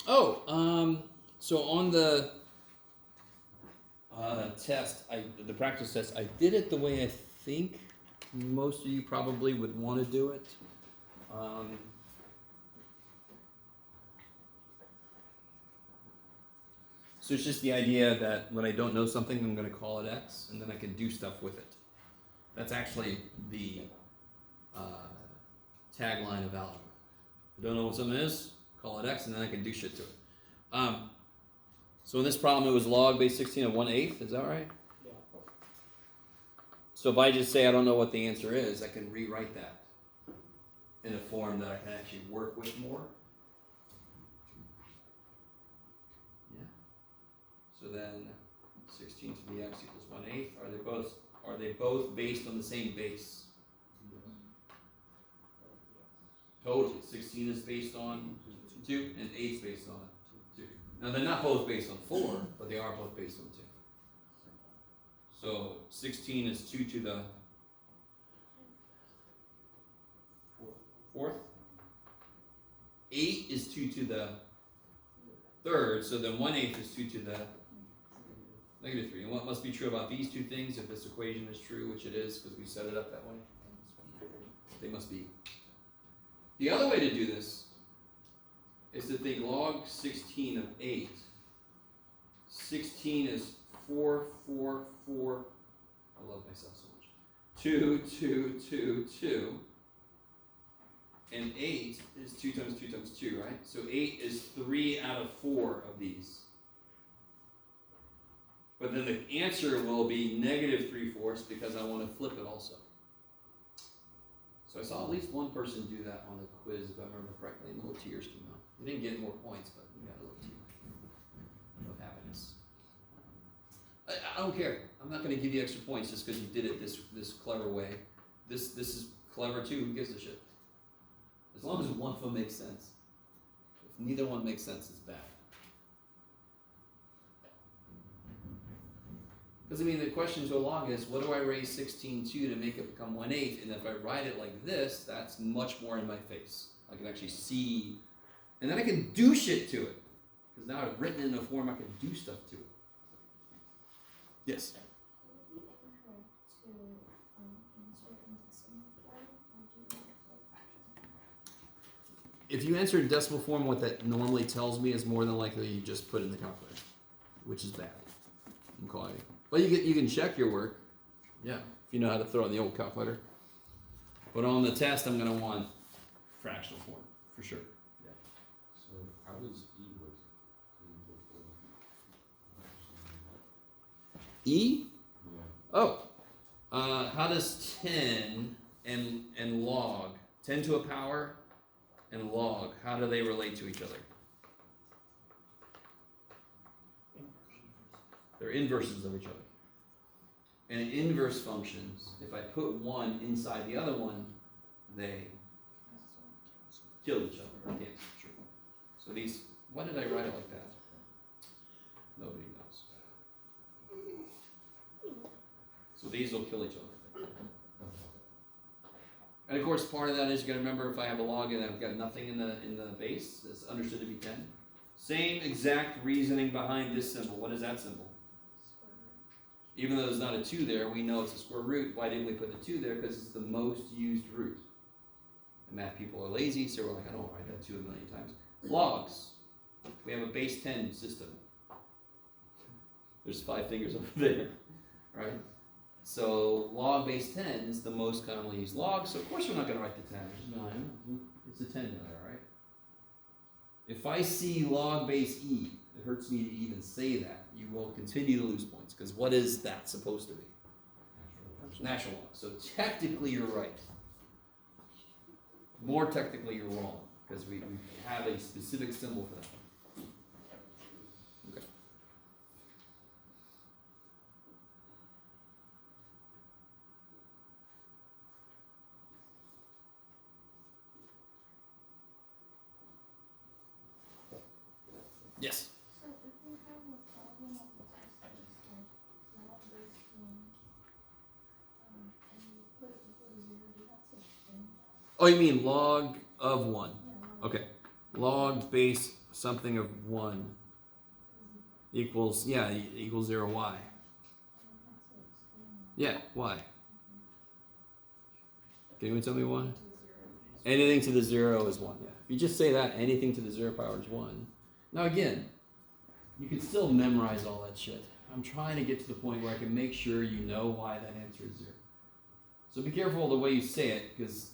Oh, so on the test, the practice test, I did it the way I think most of you probably would want to do it. So it's just the idea that when I don't know something, I'm going to call it X, and then I can do stuff with it. That's actually the tagline of algebra. If I don't know what something is, call it X, and then I can do shit to it. So in this problem, it was log base 16 of 1/8, is that right? Yeah. So if I just say I don't know what the answer is, I can rewrite that in a form that I can actually work with more. Yeah. So then 16 to the X equals 1/8. Are they both based on the same base? Totally. 16 is based on 2 and 8 is based on 2. Now they're not both based on 4, but they are both based on 2. So 16 is 2 to the 4th. 8 is 2 to the 3rd, so then 1/8 is 2 to the -3. And what must be true about these two things, if this equation is true, which it is because we set it up that way? They must be. The other way to do this is to think log 16 of 8. 16 is 4, 4, 4. I love myself so much. 2, 2, 2, 2. And 8 is 2 times 2 times 2, right? So 8 is 3 out of 4 of these. But then the answer will be -3/4 because I want to flip it also. So I saw at least one person do that on the quiz, if I remember correctly, and the little tears came out. You didn't get more points, but you got a little tear of happiness. I don't care. I'm not going to give you extra points just because you did it this clever way. This is clever too. Who gives a shit? As long as one of them makes sense. If neither one makes sense, it's bad. Because, I mean, the question to a log is, what do I raise 16/2 to make it become 1/8? And if I write it like this, that's much more in my face. I can actually see, and then I can do shit to it. Because now I've written it in a form I can do stuff to it. Yes? Would it be incorrect to answer in decimal form, or do you want it like fraction? If you answer in decimal form, what that normally tells me is more than likely you just put it in the calculator, which is bad. I'm calling you. But you can check your work, yeah, if you know how to throw in the old calculator. But on the test, I'm going to want fractional form, for sure. Yeah. So how does E work? E? Oh, how does 10 and log, 10 to a power and log, how do they relate to each other? They're inverses of each other. And inverse functions, if I put one inside the other one, they kill each other. Or cancel. True. So these, why did I write it like that? Nobody knows. So these will kill each other. And of course, part of that is you got to remember if I have a log and I've got nothing in the base, it's understood to be 10. Same exact reasoning behind this symbol. What is that symbol? Even though there's not a 2 there, we know it's a square root. Why didn't we put the 2 there? Because it's the most used root. And math people are lazy, so we're like, I don't want to write that 2 a million times. Logs. We have a base 10 system. There's 5 fingers over there, right? So log base 10 is the most commonly used log, so of course we're not going to write the 10. There's 9. It's a 10 in there, right? If I see log base E, it hurts me to even say that. You will continue to lose points, because what is that supposed to be? Natural log. So technically you're right. More technically you're wrong, because we have a specific symbol for that. Okay. Yes. So if we have a problem of the test that is like log base 1, and you put it before the 0, do you have to change that? Oh, you mean log of 1. Yeah, log Okay. Log base something of 1 equals 0y. I have to explain that. Yeah, why? Can you tell me why? Anything to the 0 is 1, yeah. If you just say that, anything to the 0 power is 1. Now again, you can still memorize all that shit. I'm trying to get to the point where I can make sure you know why that answer is 0. So be careful the way you say it, because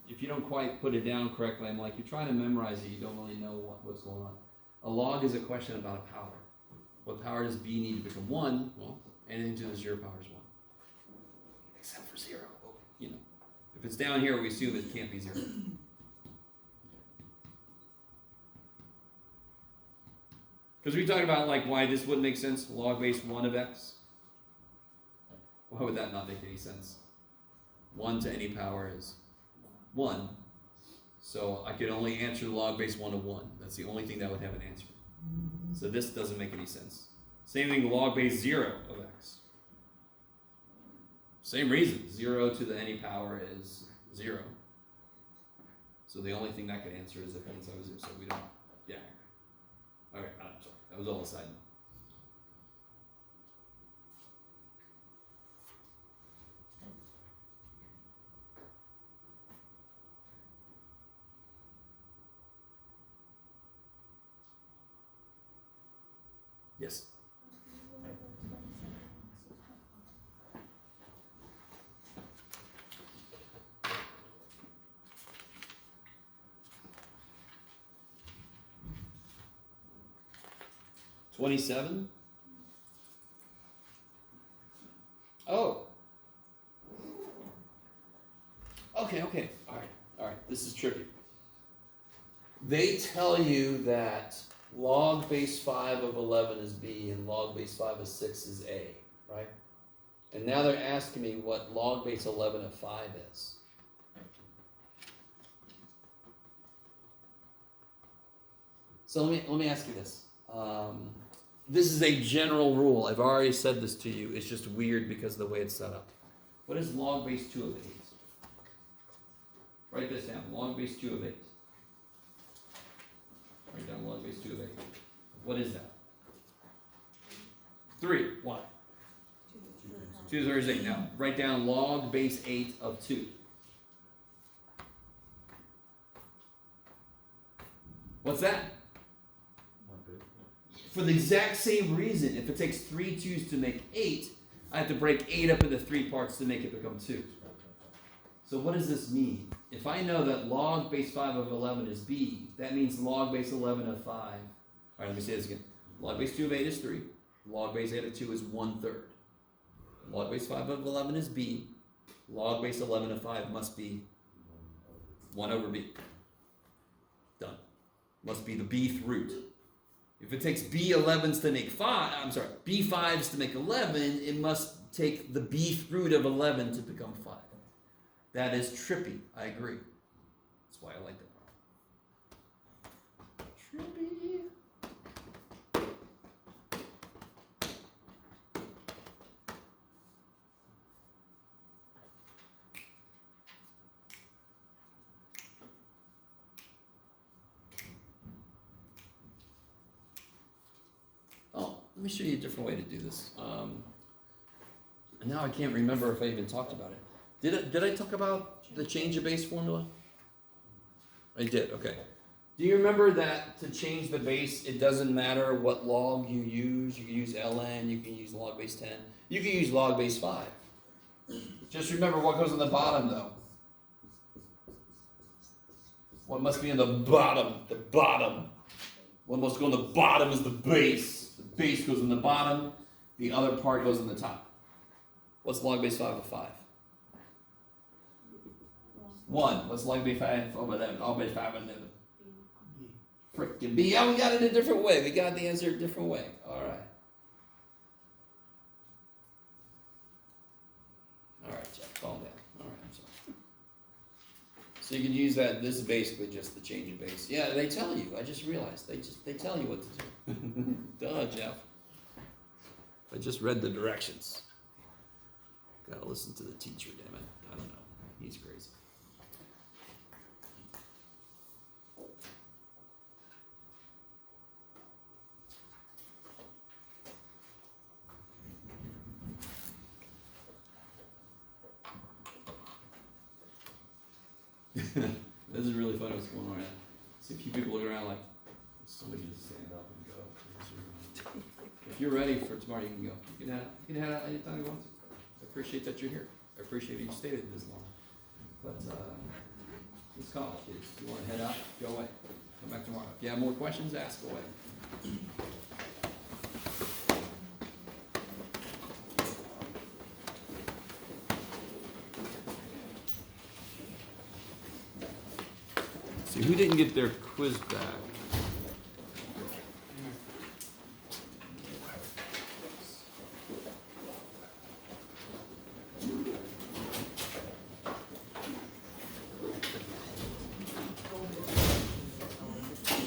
if you don't quite put it down correctly, I'm like, you're trying to memorize it, you don't really know what's going on. A log is a question about a power. What power does B need to become 1? Well, anything to the 0 power is 1. Except for 0. You know, if it's down here, we assume it can't be 0. Because we talked about like why this wouldn't make sense, log base 1 of x. Why would that not make any sense? 1 to any power is 1. So I could only answer log base 1 of 1. That's the only thing that would have an answer. So this doesn't make any sense. Same thing, log base 0 of x. Same reason, 0 to the any power is 0. So the only thing that could answer is if it's 0, so we don't, yeah. Okay, I'm sorry, that was all a side note. Yes. 27? Oh. Okay. Alright. This is tricky. They tell you that log base 5 of 11 is B and log base 5 of 6 is A, right? And now they're asking me what log base 11 of 5 is. So let me ask you this. This is a general rule. I've already said this to you. It's just weird because of the way it's set up. What is log base 2 of 8? Write this down. Log base 2 of 8. Write down log base 2 of 8. What is that? 3. Why? 2 to the 3rd is 8. Now, write down log base 8 of 2. What's that? For the exact same reason, if it takes 3 2's to make 8, I have to break 8 up into 3 parts to make it become 2. So what does this mean? If I know that log base 5 of 11 is B, that means log base 11 of 5. All right, let me say this again. Log base 2 of 8 is 3. Log base 8 of 2 is 1/3. Log base 5 of 11 is b. Log base 11 of 5 must be 1 over b. Done. Must be the bth root. If it takes b11s to make 5, I'm sorry, b5s to make 11, it must take the bth root of 11 to become 5. That is trippy. I agree. That's why I like that problem. Trippy. Oh, let me show you a different way to do this. Now I can't remember if I even talked about it. Did I talk about the change of base formula? I did, okay. Do you remember that to change the base, it doesn't matter what log you use. You can use ln, you can use log base 10, you can use log base 5. Just remember what goes on the bottom though. What must be in the bottom? The bottom. What must go on the bottom is the base. The base goes in the bottom, the other part goes on the top. What's log base 5 of 5? 1. What's log base 5 over 11? Log base 5 and 11. Frickin' B. Yeah, we got it a different way. We got the answer a different way. Alright. Alright, Jeff, calm down. Alright, I'm sorry. So you can use that. This is basically just the change of base. Yeah, they tell you. I just realized. They tell you what to do. Duh, Jeff. I just read the directions. Gotta listen to the teacher, damn it. I don't know. He's crazy. This is really funny what's going on right now. See a few people looking around like, Somebody just stand up and go. if you're ready for tomorrow, you can go. You can head out anytime you want to. I appreciate that you're here. I appreciate you stayed this long. But it's college, kids. If you want to head out, go away. Come back tomorrow. If you have more questions, ask away. See, who didn't get their quiz back?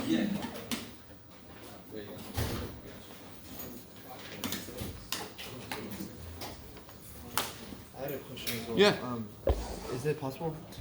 Yeah. There you go. I had a question as well. Yeah. Is it possible